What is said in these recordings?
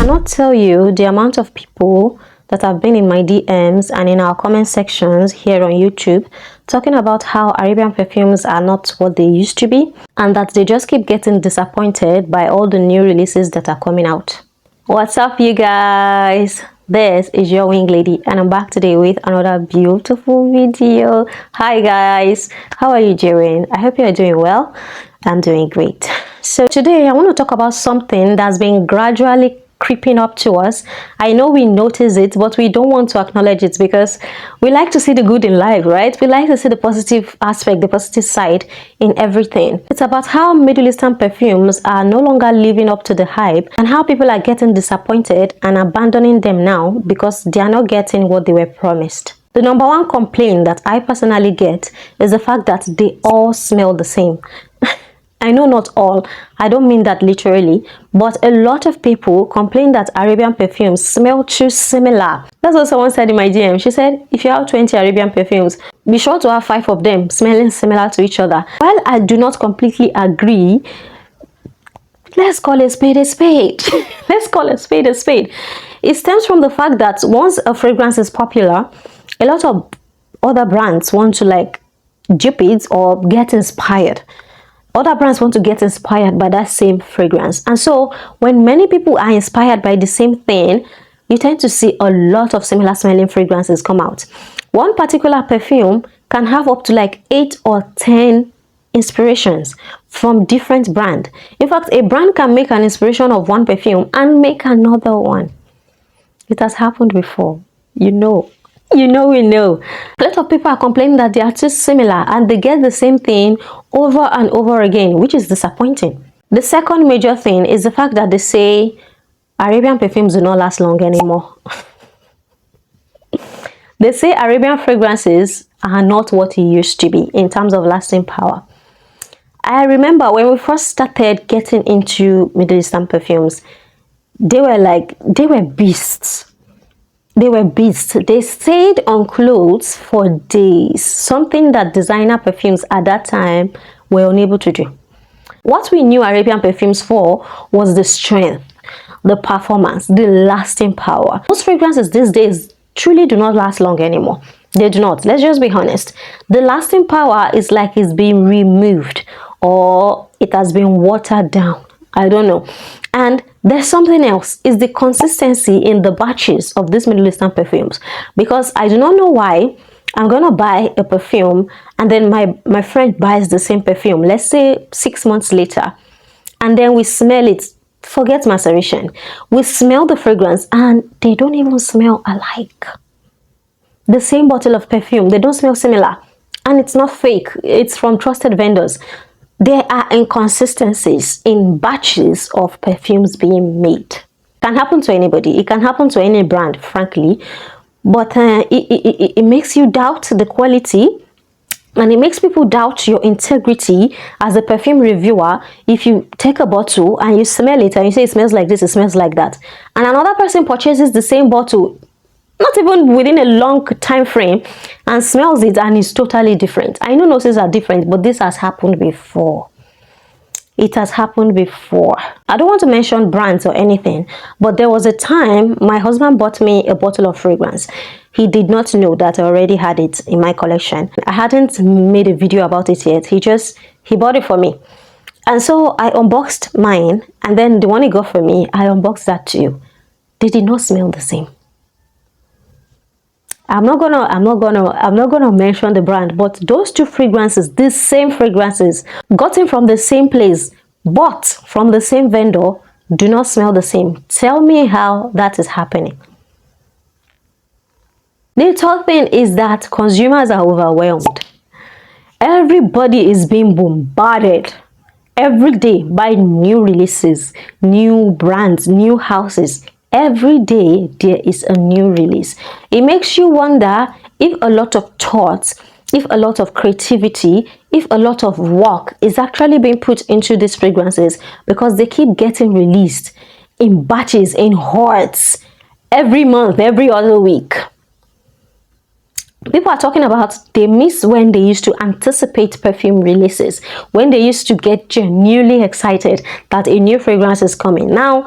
cannot tell you the amount of people that have been in my DMs and in our comment sections here on YouTube talking about how Arabian perfumes are not what they used to be and that they just keep getting disappointed by all the new releases that are coming out. What's up, you guys? This is your wing lady and I'm back today with another beautiful video. Hi guys, how are you doing? I hope you are doing well. I'm doing great. So today I want to talk about something that's been gradually creeping up to us. I know we notice it, but we don't want to acknowledge it because we like to see the good in life, right? We like to see the positive aspect, the positive side in everything. It's about how Middle Eastern perfumes are no longer living up to the hype and how people are getting disappointed and abandoning them now because they are not getting what they were promised. The number one complaint that I personally get is the fact that they all smell the same. I know not all, I don't mean that literally, but a lot of people complain that Arabian perfumes smell too similar. That's what someone said in my DM. She said, if you have 20 Arabian perfumes, be sure to have 5 of them smelling similar to each other. While I do not completely agree, let's call a spade a spade. Let's call a spade a spade. It stems from the fact that once a fragrance is popular, a lot of other brands want to like dupe it or get inspired. Other brands want to get inspired by that same fragrance. And so when many people are inspired by the same thing, you tend to see a lot of similar smelling fragrances come out. One particular perfume can have up to like 8 or 10 inspirations from different brands. In fact, a brand can make an inspiration of one perfume and make another one. It has happened before, we know. A lot of people are complaining that they are too similar and they get the same thing over and over again, which is disappointing. The second major thing is the fact that they say Arabian perfumes do not last long anymore. They say Arabian fragrances are not what it used to be in terms of lasting power. I remember when we first started getting into Middle Eastern perfumes, they were beasts. They were beasts. They stayed on clothes for days, something that designer perfumes at that time were unable to do. What we knew Arabian perfumes for was the strength, the performance, the lasting power. Most fragrances these days truly do not last long anymore. They do not. Let's just be honest. The lasting power is like it's being removed or it has been watered down. I don't know. And there's something else, is the consistency in the batches of these Middle Eastern perfumes. Because I do not know why I'm gonna buy a perfume and then my friend buys the same perfume, let's say 6 months later, and then we smell it. Forget maceration. We smell the fragrance and they don't even smell alike. The same bottle of perfume, they don't smell similar. And it's not fake, it's from trusted vendors. There are inconsistencies in batches of perfumes being made. It can happen to anybody. It can happen to any brand, frankly. But it makes you doubt the quality and it makes people doubt your integrity as a perfume reviewer if you take a bottle and you smell it and you say it smells like this, it smells like that. And another person purchases the same bottle, not even within a long time frame, and smells it and it's totally different. I know noses are different, but this has happened before. It has happened before. I don't want to mention brands or anything, but there was a time my husband bought me a bottle of fragrance. He did not know that I already had it in my collection. I hadn't made a video about it yet. He bought it for me. And so I unboxed mine, and then the one he got for me, I unboxed that too. They did not smell the same. I'm not gonna mention the brand, but those two fragrances, these same fragrances, gotten from the same place, bought from the same vendor, do not smell the same. Tell me how that is happening. The third thing is that consumers are overwhelmed. Everybody is being bombarded every day by new releases, new brands, new houses. Every day there is a new release. It makes you wonder if a lot of thoughts, if a lot of creativity, if a lot of work is actually being put into these fragrances because they keep getting released in batches, in hordes, every month, every other week. People are talking about they miss when they used to anticipate perfume releases, when they used to get genuinely excited that a new fragrance is coming. Now,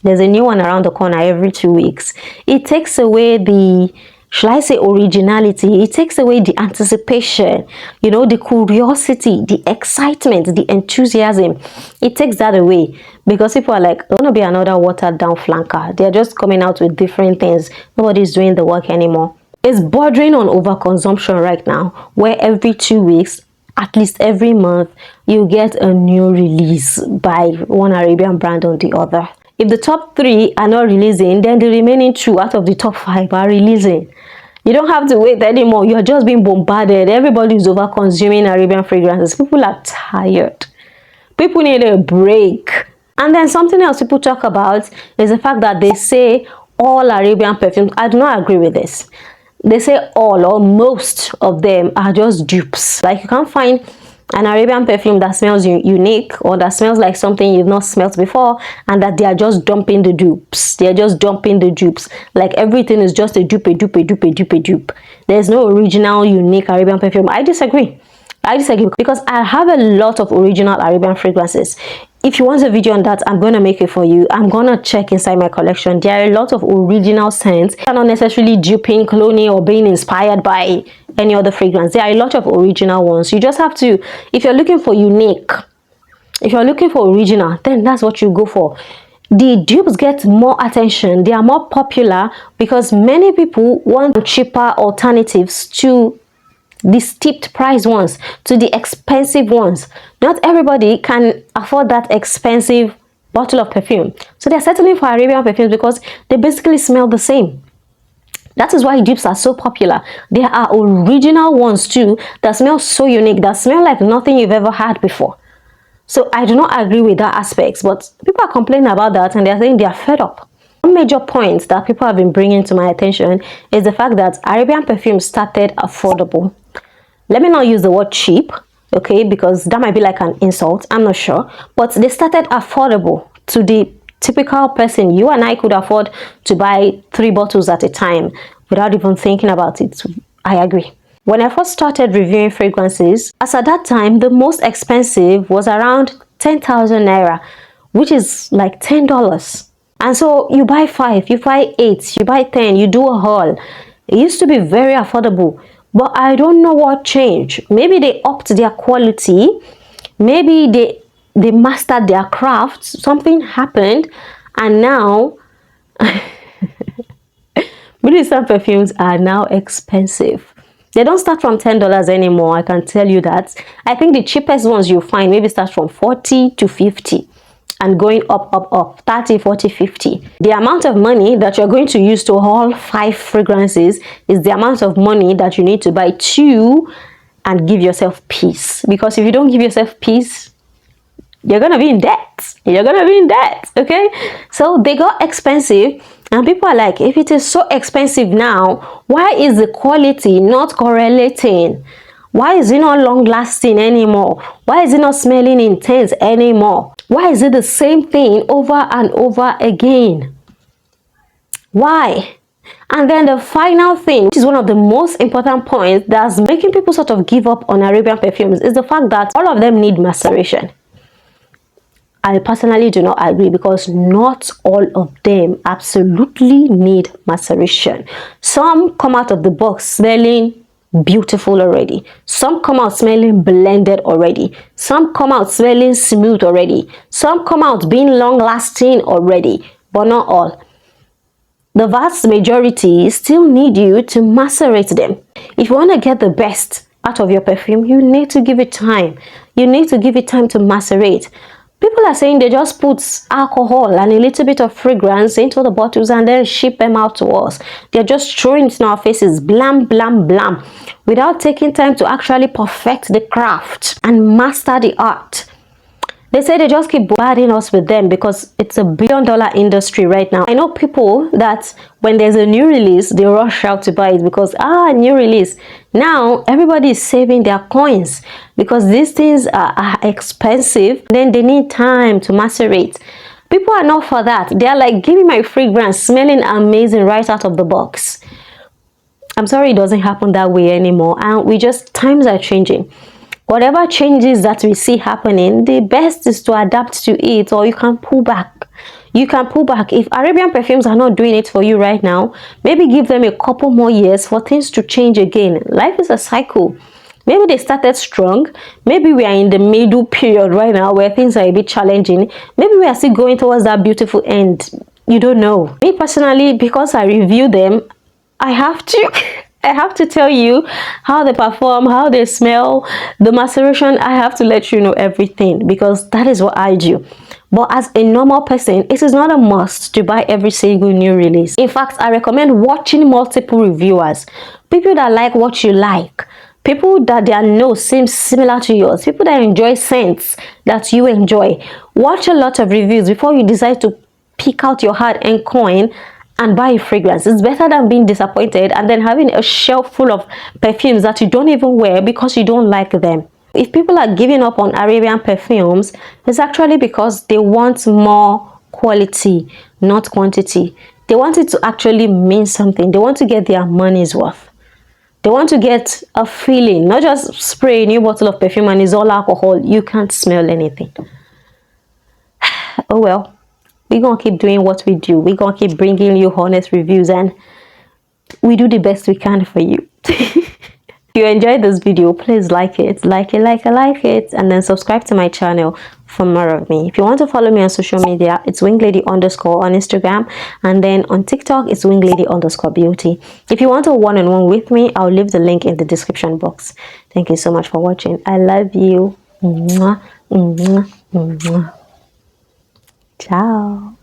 There's a new one around the corner every 2 weeks. It takes away the, should I say, originality. It takes away the anticipation, you know, the curiosity, the excitement, the enthusiasm. It takes that away because people are like, "It's gonna be another watered down flanker." They're just coming out with different things. Nobody's doing the work anymore. It's bordering on overconsumption right now, where every 2 weeks, at least every month, you get a new release by one Arabian brand or the other. If the top 3 are not releasing, then the remaining 2 out of the top 5 are releasing. You don't have to wait anymore. You're just being bombarded. Everybody is over consuming Arabian fragrances. People are tired. People need a break. And then something else people talk about is the fact that they say all Arabian perfumes. I do not agree with this. They say all or most of them are just dupes. Like, you can't find an Arabian perfume that smells unique or that smells like something you've not smelled before, and that they are just dumping the dupes. They are just dumping the dupes. Like, everything is just a dupe, dupe, dupe, dupe, dupe. There's no original, unique Arabian perfume. I disagree. I disagree because I have a lot of original Arabian fragrances. If you want a video on that, I'm going to make it for you. I'm going to check inside my collection. There are a lot of original scents. They're not necessarily duping, cloning, or being inspired by any other fragrance. There are a lot of original ones. You just have to, if you're looking for unique, if you're looking for original, then that's what you go for. The dupes get more attention. They are more popular because many people want cheaper alternatives to the steeped price ones, to the expensive ones. Not everybody can afford that expensive bottle of perfume, so they're settling for Arabian perfumes because they basically smell the same. That is why dupes are so popular. There are original ones too that smell so unique, that smell like nothing you've ever had before. So I do not agree with that aspect, but people are complaining about that and they're saying they are fed up. One major point that people have been bringing to my attention is the fact that Arabian perfumes started affordable. Let me not use the word cheap, okay, because that might be like an insult. I'm not sure. But they started affordable to the typical person. You and I could afford to buy 3 bottles at a time without even thinking about it. I agree. When I first started reviewing fragrances, as at that time, the most expensive was around 10,000 naira, which is like $10. And so you buy 5, you buy 8, you buy 10, you do a haul. It used to be very affordable. But I don't know what changed. Maybe they upped their quality. Maybe they mastered their craft. Something happened. And now, Middle perfumes are now expensive. They don't start from $10 anymore, I can tell you that. I think the cheapest ones you'll find maybe start from 40 to 50. And going up, 30, 40, 50. The amount of money that you're going to use to haul 5 fragrances is the amount of money that you need to buy 2 and give yourself peace. Because if you don't give yourself peace, you're gonna be in debt. You're gonna be in debt, okay? So they got expensive, and people are like, if it is so expensive now, why is the quality not correlating? Why is it not long lasting anymore? Why is it not smelling intense anymore? Why is it the same thing over and over again? Why? And then the final thing, which is one of the most important points that's making people sort of give up on Arabian perfumes, is the fact that all of them need maceration. I personally do not agree, because not all of them absolutely need maceration. Some come out of the box smelling beautiful already. Some come out smelling blended already. Some come out smelling smooth already. Some come out being long lasting already, but not all. The vast majority still need you to macerate them. If you want to get the best out of your perfume, you need to give it time. You need to give it time to macerate. People are saying they just put alcohol and a little bit of fragrance into the bottles and then ship them out to us. They're just throwing it in our faces, blam, blam, blam, without taking time to actually perfect the craft and master the art. They say they just keep bombarding us with them because it's a billion-dollar industry right now. I know people that when there's a new release, they rush out to buy it because, new release. Now, everybody is saving their coins because these things are expensive. Then they need time to macerate. People are not for that. They're like, give me my fragrance smelling amazing right out of the box. I'm sorry, it doesn't happen that way anymore. And times are changing. Whatever changes that we see happening, the best is to adapt to it, or you can pull back. You can pull back. If Arabian Perfumes are not doing it for you right now, maybe give them a couple more years for things to change again. Life is a cycle. Maybe they started strong. Maybe we are in the middle period right now where things are a bit challenging. Maybe we are still going towards that beautiful end. You don't know. Me personally, because I review them, I have to I have to tell you how they perform, how they smell, the maceration. I have to let you know everything because that is what I do. But as a normal person, it is not a must to buy every single new release. In fact, I recommend watching multiple reviewers, people that like what you like, people that their nose seems similar to yours, people that enjoy scents that you enjoy. Watch a lot of reviews before you decide to pick out your hard-earned coin and buy a fragrance. It's better than being disappointed and then having a shelf full of perfumes that you don't even wear because you don't like them. If people are giving up on Arabian perfumes, it's actually because they want more quality, not quantity. They want it to actually mean something. They want to get their money's worth. They want to get a feeling, not just spray a new bottle of perfume and it's all alcohol. You can't smell anything. Oh well. We're going to keep doing what we do. We're going to keep bringing you honest reviews and we do the best we can for you. If you enjoyed this video, please like it, like it, and then subscribe to my channel for more of me. If you want to follow me on social media, it's winglady_ on Instagram, and then on TikTok, it's winglady_beauty. If you want a one-on-one with me, I'll leave the link in the description box. Thank you so much for watching. I love you. Mwah, mwah, mwah. Ciao.